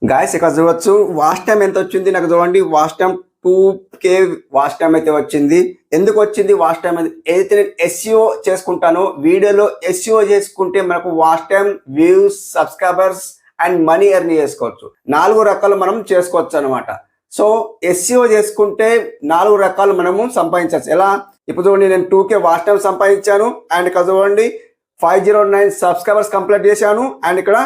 Guys ఇక్కడ చూడవచ్చు watch time ఎంత వచ్చింది నాకు చూడండి. Watch time 2K watch time అయితే వచ్చింది. ఎందుకు వచ్చింది వాచ్ టైం? ఏదైతే నేను ఎస్ఈఓ చేసుకుంటానో, వీడియోలో ఎస్ఈఓ చేసుకుంటే మనకు watch time, views, subscribers and money earn చేసుకోవచ్చు. 4 రకాలు మనం చేసుకోవచ్చు అనమాట. సో ఎస్ఈఓ చేసుకుంటే 4 రకాలు మనము సంపాదించవచ్చు. ఎలా? ఇప్పుడు చూడండి, నేను 2K వాచ్ టైం సంపాదించాను అండ్ ఇక్కడ చూడండి 509 సబ్స్క్రైబర్స్ కంప్లీట్ చేశాను అండ్ ఇక్కడ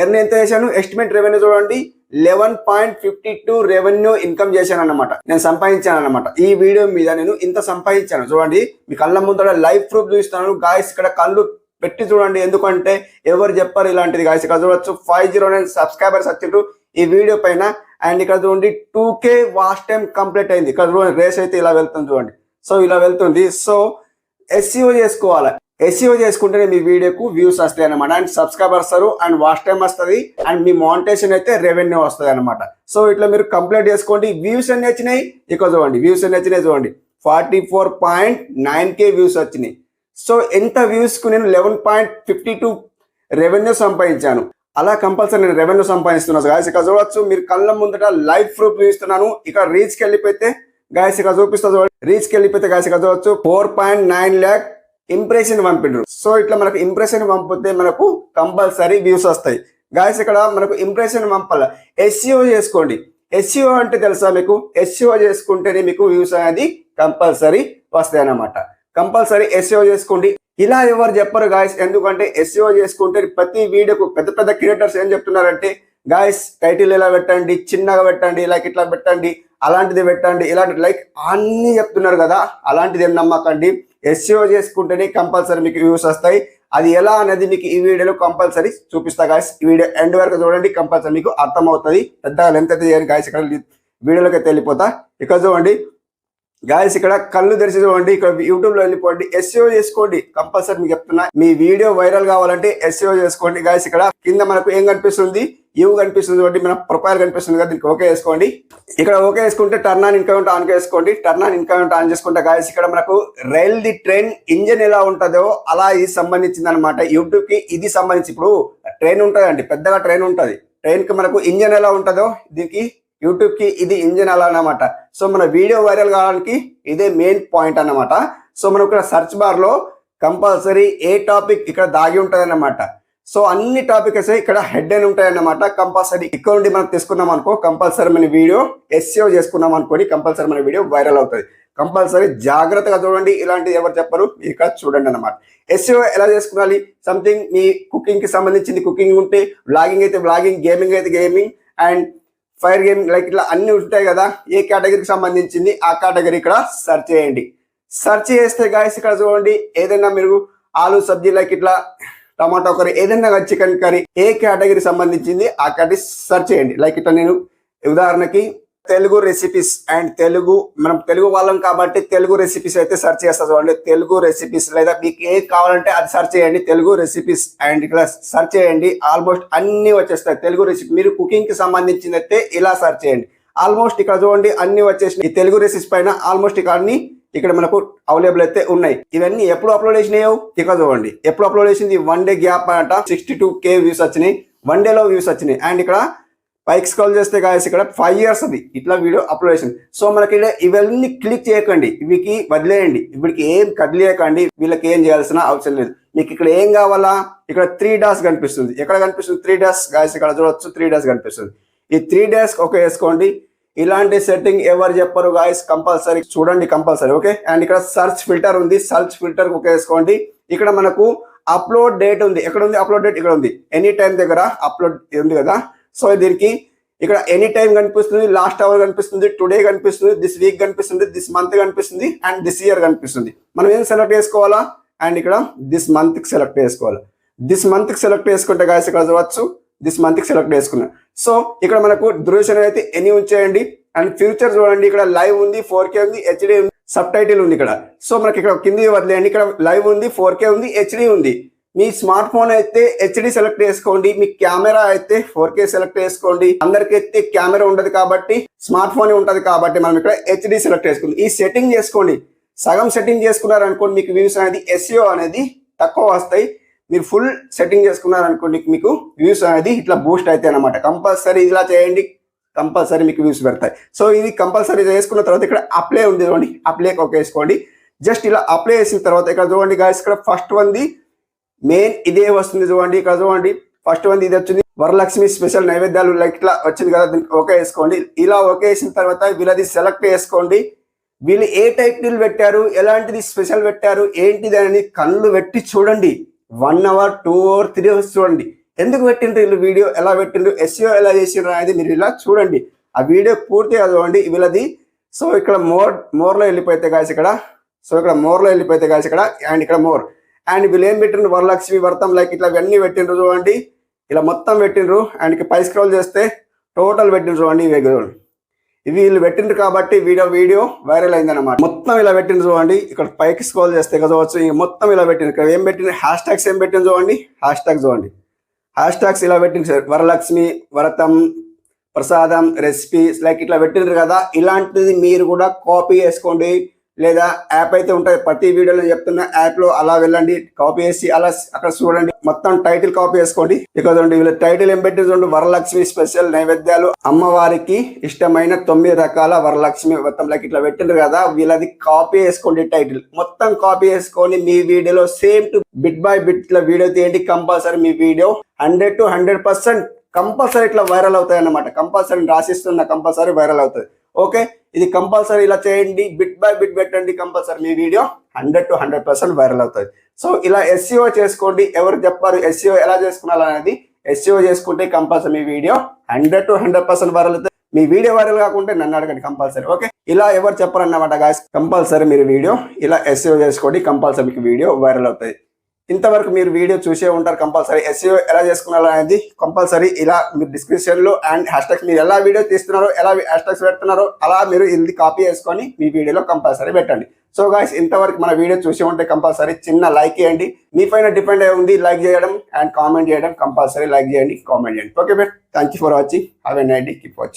ఎర్న్ ఎంత చేశాను, ఎస్టిమేట్ రెవెన్యూ చూడండి 11.52 రెవెన్యూ ఇన్కమ్ చేశాను అన్నమాట. నేను సంపాదించాను అనమాట. ఈ వీడియో మీద నేను ఇంత సంపాదించాను చూడండి. మీ కళ్ళ ముందర లైవ్ ప్రూఫ్ చూపిస్తాను గాయస్. ఇక్కడ కళ్ళు పెట్టి చూడండి, ఎందుకంటే ఎవరు చెప్పారు ఇలాంటిది గాయస్. ఇక్కడ చూడొచ్చు 509 సబ్స్క్రైబర్స్ వచ్చిండ్రు ఈ వీడియో పైన అండ్ ఇక్కడ చూడండి 2K వాచ్ టైం కంప్లీట్ అయింది. ఇక్కడ చూడండి రేస్ అయితే ఇలా వెళ్తుంది చూడండి. సో ఇలా వెళ్తుంది. సో ఎస్ఈఓ చేసుకోవాలి. ఎస్ఈఓ చేసుకుంటేనే మీ వీడియోకు వ్యూస్ వస్తాయి అనమాట అండ్ సబ్స్క్రైబర్స్ వస్తారు అండ్ వాచ్ టైం వస్తుంది అండ్ మీ మానిటైజేషన్ అయితే రెవెన్యూ వస్తుంది అనమాట. సో ఇట్లా మీరు కంప్లీట్ చేసుకోండి. వ్యూస్ ఎన్ని వచ్చినాయి ఇక్కడ చూడండి. వ్యూస్ ఎన్ని వచ్చినాయి చూడండి, 44.9K వ్యూస్ వచ్చినాయి. సో ఎంత వ్యూస్ కు నేను 11.52 రెవెన్యూ సంపాదించాను. అలా కంపల్సరీ నేను రెవెన్యూ సంపాదిస్తున్నాను గాయస్. ఇక్కడ చూడవచ్చు, మీరు కళ్ళ ముందట లైవ్ ప్రూఫ్ చూపిస్తున్నాను. ఇక్కడ రీచ్కి వెళ్ళిపోతే గాయస్ ఇక్కడ చూపిస్తా చూడండి. రీచ్కి వెళ్ళిపోతే గాయస్ ఇక్కడ చూడవచ్చు 4.9 lakh ఇంప్రెషన్ పంపిండ్రు. సో ఇట్లా మనకు ఇంప్రెషన్ పంపితే మనకు కంపల్సరీ వ్యూస్ వస్తాయి గాయస్. ఇక్కడ మనకు ఇంప్రెషన్ పంపాల. ఎస్ఈఓ చేసుకోండి. ఎస్ఈఓ అంటే తెలుసా మీకు? ఎస్ఈఓ చేసుకుంటేనే మీకు వ్యూస్ అనేది కంపల్సరీ వస్తాయి అన్నమాట. కంపల్సరీ ఎస్ఈఓ చేసుకోండి. ఇలా ఎవరు చెప్పరు గాయస్, ఎందుకంటే ఎస్ఈఓ చేసుకుంటే ప్రతి వీడియోకు పెద్ద పెద్ద క్రియేటర్స్ ఏం చెప్తున్నారంటే, గాయస్ టైటిల్ ఇలా పెట్టండి, చిన్నగా పెట్టండి, లైక్ ఇట్లా పెట్టండి, అలాంటిది పెట్టండి, ఇలాంటి లైక్ అన్ని చెప్తున్నారు కదా. అలాంటిది ఏం నమ్మకండి. ఎస్ఈఓ చేసుకుంటేనే కంపల్సరీ మీకు వ్యూస్ వస్తాయి. అది ఎలా అనేది మీకు ఈ వీడియోలో కంపల్సరీ చూపిస్తా గాయస్. ఈ వీడియో ఎండ్ వరకు చూడండి, కంపల్సరీ మీకు అర్థమవుతుంది. పెద్దగా లెంత్ అయితే చేయండి గాయస్. ఇక్కడ వీడియోలోకి అయితే వెళ్ళిపోతా. ఇక్కడ చూడండి గాయస్, ఇక్కడ కళ్ళు తెరిచి చూడండి. ఇక్కడ యూట్యూబ్ లో వెళ్ళిపోండి, ఎస్ఈఓ చేసుకోండి. కంపల్సరీ మీకు చెప్తున్నా, మీ వీడియో వైరల్ కావాలంటే ఎస్ఈఓ చేసుకోండి గాయస్. ఇక్కడ కింద మనకు ఏం కనిపిస్తుంది, యూ కనిపిస్తుంది చూడండి, మన ప్రొఫైల్ కనిపిస్తుంది కదా, దీనికి ఓకే వేసుకోండి. ఇక్కడ ఓకే వేసుకుంటే టర్న్ ఆన్ ఇన్కమ్ ఆన్ చేసుకోండి. టర్న్ ఆన్ ఇన్కమ్ ఆన్ చేసుకుంటే గాయస్, ఇక్కడ మనకు రైల్ ది ట్రైన్ ఇంజన్ ఎలా ఉంటుందో అలా ఇది సంబంధించింది అనమాట. యూట్యూబ్ కి ఇది సంబంధించి, ఇప్పుడు ట్రైన్ ఉంటుందండి, పెద్దగా ట్రైన్ ఉంటుంది. ట్రైన్ కి మనకు ఇంజన్ ఎలా ఉంటుందో దీనికి యూట్యూబ్ కి ఇది ఇంజన్ అలా అన్నమాట. సో మన వీడియో వైరల్ కావడానికి ఇదే మెయిన్ పాయింట్ అన్నమాట. సో మనం ఇక్కడ సెర్చ్ బార్ లో కంపల్సరీ ఏ టాపిక్ ఇక్కడ దాగి ఉంటుంది అన్నమాట. సో అన్ని టాపిక్స్ ఇక్కడ హెడ్ అని ఉంటాయి అన్నమాట. కంపల్సరీ ఇక్కడ నుండి మనం తీసుకున్నాం అనుకో, కంపల్సరీ మన వీడియో ఎస్ఈఓ చేసుకున్నాం అనుకోండి, కంపల్సరీ మన వీడియో వైరల్ అవుతుంది. కంపల్సరీ జాగ్రత్తగా చూడండి, ఇలాంటిది ఎవరు చెప్పరు, ఇక్కడ చూడండి అన్నమాట. ఎస్ఈఓ ఎలా చేసుకోవాలి? సంథింగ్ మీ కుకింగ్ కి సంబంధించింది కుకింగ్ ఉంటే, వ్లాగింగ్ అయితే వ్లాగింగ్, గేమింగ్ అయితే gaming and fire gaming, like ఇట్లా అన్ని ఉంటాయి కదా. ఏ కేటగిరీకి సంబంధించింది ఆ కేటగిరీ ఇక్కడ సెర్చ్ చేయండి. సెర్చ్ చేస్తే గాయస్ ఇక్కడ చూడండి, ఏదైనా మీరు ఆలు సబ్జీ, లైక్ ఇట్లా టమాటో కర్రీ, ఏదైనా చికెన్ కర్రీ, ఏ కేటగిరీ సంబంధించింది ఆ కేటగిరీ సెర్చ్ చేయండి. లైక్ ఇట్లా నేను ఉదాహరణకి తెలుగు రెసిపీస్ అండ్ తెలుగు, మనం తెలుగు వాళ్ళం కాబట్టి తెలుగు రెసిపీస్ అయితే సెర్చ్ చేస్తా చూడండి. తెలుగు రెసిపీస్, లేదా మీకు ఏది కావాలంటే అది సెర్చ్ చేయండి. తెలుగు రెసిపీస్ అండ్ ఇక్కడ సెర్చ్ చేయండి. ఆల్మోస్ట్ అన్ని వచ్చేస్తాయి తెలుగు రెసిపీ. మీరు కుకింగ్ కి సంబంధించింది అయితే ఇలా సెర్చ్ చేయండి. ఆల్మోస్ట్ ఇక్కడ చూడండి అన్ని వచ్చేసి ఈ తెలుగు రెసిపీస్ పైన ఆల్మోస్ట్ ఇక్కడ అన్ని ఇక్కడ మనకు అవైలబుల్ అయితే ఉన్నాయి. ఇవన్నీ ఎప్పుడు అప్లోడ్ చేసినాయో ఇక్కడ చూడండి. ఎప్పుడు అప్లోడ్ చేసింది? 1 day గ్యాప్ అంట. 62K వ్యూస్ వచ్చినాయి, 1 day లో వ్యూస్ వచ్చినాయి. అండ్ ఇక్కడ పైకి స్క్రోల్ చేస్తే గాయస్ ఇక్కడ 5 years అది ఇట్లా వీడియో అప్లోడ్ చేసింది. సో మనకి ఇవన్నీ క్లిక్ చేయకండి, ఇవికి వదిలేయండి, వీడికి ఏం కదిలేయకండి, వీళ్ళకి ఏం చేయాల్సిన అవసరం లేదు. మీకు ఇక్కడ ఏం కావాలా? ఇక్కడ 3 dots కనిపిస్తుంది. ఎక్కడ కనిపిస్తుంది 3 dots గాయస్? ఇక్కడ చూడవచ్చు 3 dots కనిపిస్తుంది. ఈ 3 dots ఓకే వేసుకోండి. ఇలాంటి సెట్టింగ్ ఎవరు చెప్పరు గాయస్, కంపల్సరీ చూడండి కంపల్సరీ. ఓకే. అండ్ ఇక్కడ సర్చ్ ఫిల్టర్ ఉంది, సర్చ్ ఫిల్టర్ ఓకే వేసుకోండి. ఇక్కడ మనకు అప్లోడ్ డేట్ ఉంది. ఎక్కడ ఉంది అప్లోడ్ డేట్? ఇక్కడ ఉంది. ఎనీ టైం దగ్గర అప్లోడ్ ఉంది కదా. సో దీనికి ఇక్కడ ఎనీ టైం కనిపిస్తుంది, లాస్ట్ అవర్ కనిపిస్తుంది, టుడే కనిపిస్తుంది, దిస్ వీక్ కనిపిస్తుంది, దిస్ మంత్ కనిపిస్తుంది అండ్ దిస్ ఇయర్ కనిపిస్తుంది. మనం ఏం సెలెక్ట్ చేసుకోవాలా? అండ్ ఇక్కడ దిస్ మంత్ కి సెలెక్ట్ చేసుకోవాలి. దిస్ మంత్ కి సెలెక్ట్ చేసుకుంటే గాయస్ ఇక్కడ చూడవచ్చు దిస్ మంత్ కి సెలెక్ట్ చేసుకున్నాం. సో ఇక్కడ మనకు డ్యూరేషన్ అయితే ఎనీ ఉంచేయండి. అండ్ ఫ్యూచర్ చూడండి, ఇక్కడ లైవ్ ఉంది, 4K ఉంది, హెచ్డి ఉంది, సబ్ టైటిల్ ఉంది ఇక్కడ. సో మనకి ఇక్కడ కింది వదిలేయండి. ఇక్కడ లైవ్ ఉంది, 4K ఉంది, హెచ్డి ఉంది. మీ స్మార్ట్ ఫోన్ అయితే హెచ్డి సెలెక్ట్ చేసుకోండి. మీ కెమెరా అయితే 4K సెలెక్ట్ చేసుకోండి. అందరికైతే కెమెరా ఉండదు కాబట్టి స్మార్ట్ ఫోన్ ఉంటది కాబట్టి మనం ఇక్కడ హెచ్డి సెలెక్ట్ చేసుకోండి. ఈ సెట్టింగ్ చేసుకోండి. సగం సెట్టింగ్ చేసుకున్నారు అనుకోండి, మీకు వ్యూస్ అనేది ఎస్ఈఓ అనేది తక్కువ వస్తాయి. మీరు ఫుల్ సెట్టింగ్ చేసుకున్నారనుకోండి మీకు వ్యూస్ అనేది ఇట్లా బూస్ట్ అవుతాయి అనమాట. కంపల్సరీ ఇలా చేయండి, కంపల్సరీ మీకు వ్యూస్ పెడతాయి. సో ఇది కంపల్సరీ చేసుకున్న తర్వాత ఇక్కడ అప్లై ఉంది చూడండి, అప్లైకి ఓకే వేసుకోండి. జస్ట్ ఇలా అప్లై చేసిన తర్వాత ఇక్కడ చూడండి గాయస్, ఇక్కడ ఫస్ట్ వన్ది మెయిన్ ఇదే వస్తుంది చూడండి. ఇక్కడ చూడండి ఫస్ట్ వన్ ఇది వచ్చింది, వరలక్ష్మి స్పెషల్ నైవేద్యాలు లైక్ ఇట్లా వచ్చింది కదా, దీనికి ఓకే వేసుకోండి. ఇలా ఓకే వేసిన తర్వాత వీళ్ళది సెలెక్ట్ చేసుకోండి. వీళ్ళు ఏ టైటిల్ పెట్టారు, ఎలాంటిది స్పెషల్ పెట్టారు, ఏంటిది అని కళ్ళు పెట్టి చూడండి. 1 hour 2 hours 3 hours చూడండి. ఎందుకు పెట్టిండ్రు వీళ్ళు, వీడియో ఎలా పెట్టిండ్రు, SEO ఎలా చేసిండ్రు అనేది మీరు ఇలా చూడండి. ఆ వీడియో పూర్తిగా చూడండి వీళ్ళది. సో ఇక్కడ మోర్లో వెళ్ళిపోతే గాయస్ ఇక్కడ, సో ఇక్కడ మోర్లో వెళ్ళిపోతే గాయస్ ఇక్కడ, అండ్ ఇక్కడ మోర్, అండ్ వీళ్ళు ఏం పెట్టిండ్రు, వరలక్ష్మి వ్రతం లైక్ ఇట్లా ఇవన్నీ పెట్టిండ్రు చూడండి. ఇలా మొత్తం పెట్టిండ్రు. అండ్ పై స్క్రోల్ చేస్తే టోటల్ పెట్టిండ్రు చూడండి. ఇవి చూడండి, ఇవి వీళ్ళు పెట్టిండ్రు కాబట్టి వీడియో వైరల్ అయిందన్నమాట. మొత్తం ఇలా పెట్టిండ్రు చూడండి. ఇక్కడ పైకి స్క్రోల్ చేస్తే చూడవచ్చు, మొత్తం ఇలా పెట్టిండ్రు. ఇక్కడ ఏం పెట్టిండ్రు, హ్యాష్ ట్యాగ్స్ ఏం పెట్టిండ్రు చూడండి. హ్యాష్ ట్యాగ్స్ చూడండి, హ్యాష్ ట్యాగ్స్ ఇలా పెట్టిండ్రు సార్, వరలక్ష్మి వ్రతం ప్రసాదం రెసిపీస్ లైక్ ఇట్లా పెట్టిండ్రు కదా. ఇలాంటిది మీరు కూడా కాపీ చేసుకోండి, లేదా యాప్ అయితే ఉంటుంది, ప్రతి వీడియోలో చెప్తున్న యాప్ లో అలా వెళ్ళండి, కాపీ చేసి అలా అక్కడ చూడండి, మొత్తం టైటిల్ కాపీ చేసుకోండి. ఇక చూడండి వీళ్ళ టైటిల్ ఏం పెట్టి చూడండి, వరలక్ష్మి స్పెషల్ నైవేద్యాలు, అమ్మవారికి ఇష్టమైన 9 రకాల వరలక్ష్మి వ్రతం లైక్ ఇట్లా పెట్టిండ్రు కదా. వీళ్ళది కాపీ చేసుకోండి, టైటిల్ మొత్తం కాపీ చేసుకొని మీ వీడియోలో same to bit by bit ఇట్లా వీడియో తీయండి. Compulsory me video 100 to 100% compulsory ఇట్లా వైరల్ అవుతాయి అన్నమాట. కంపల్సరీ రాసిస్తున్న కంపల్సరీ వైరల్ అవుతుంది. ఓకే, ఇది కంపల్సరీ ఇలా చేయండి, బిట్ బై బిట్ పెట్టండి, compulsory me video 100 to 100% viral అవుతుంది. సో ఇలా SEO చేసుకోండి. ఎవరు చెప్పారు SEO ఎలా చేసుకోవాలనేది, SEO చేసుకుంటే compulsory me video 100 to 100% viral అవుతుంది. మీ వీడియో వైరల్ కాకుంటే నన్ను అడగండి కంపల్సరీ. ఓకే, ఇలా ఎవరు చెప్పారన్నమాట గాయస్, కంపల్సరీ మీరు వీడియో ఇలా SEO చేసుకోండి, కంపల్సరీ మీకు వీడియో వైరల్ అవుతుంది. ఇంతవరకు మీరు వీడియో చూసే ఉంటారు. కంపల్సరీ SEO ఎలా చేసుకున్నారనేది కంపల్సరీ ఇలా మీరు డిస్క్రిప్షన్ లో అండ్ హ్యాష్ ట్యాగ్స్ మీరు ఎలా వీడియో తీస్తున్నారో, ఎలా హ్యాష్ ట్యాగ్స్ పెడుతున్నారో అలా మీరు ఇది కాపీ చేసుకొని మీ వీడియోలో కంపల్సరీ పెట్టండి. సో గాయస్, ఇంతవరకు మన వీడియో చూసి ఉంటే కంపల్సరీ చిన్న లైక్ చేయండి. మీ పైన డిపెండ్ అయి ఉంది లైక్ చేయడం అండ్ కామెంట్ చేయడం. కంపల్సరీ లైక్ చేయండి, కామెంట్ చేయండి. Okay bet, thank you for watching. Have a nice day, keep watching.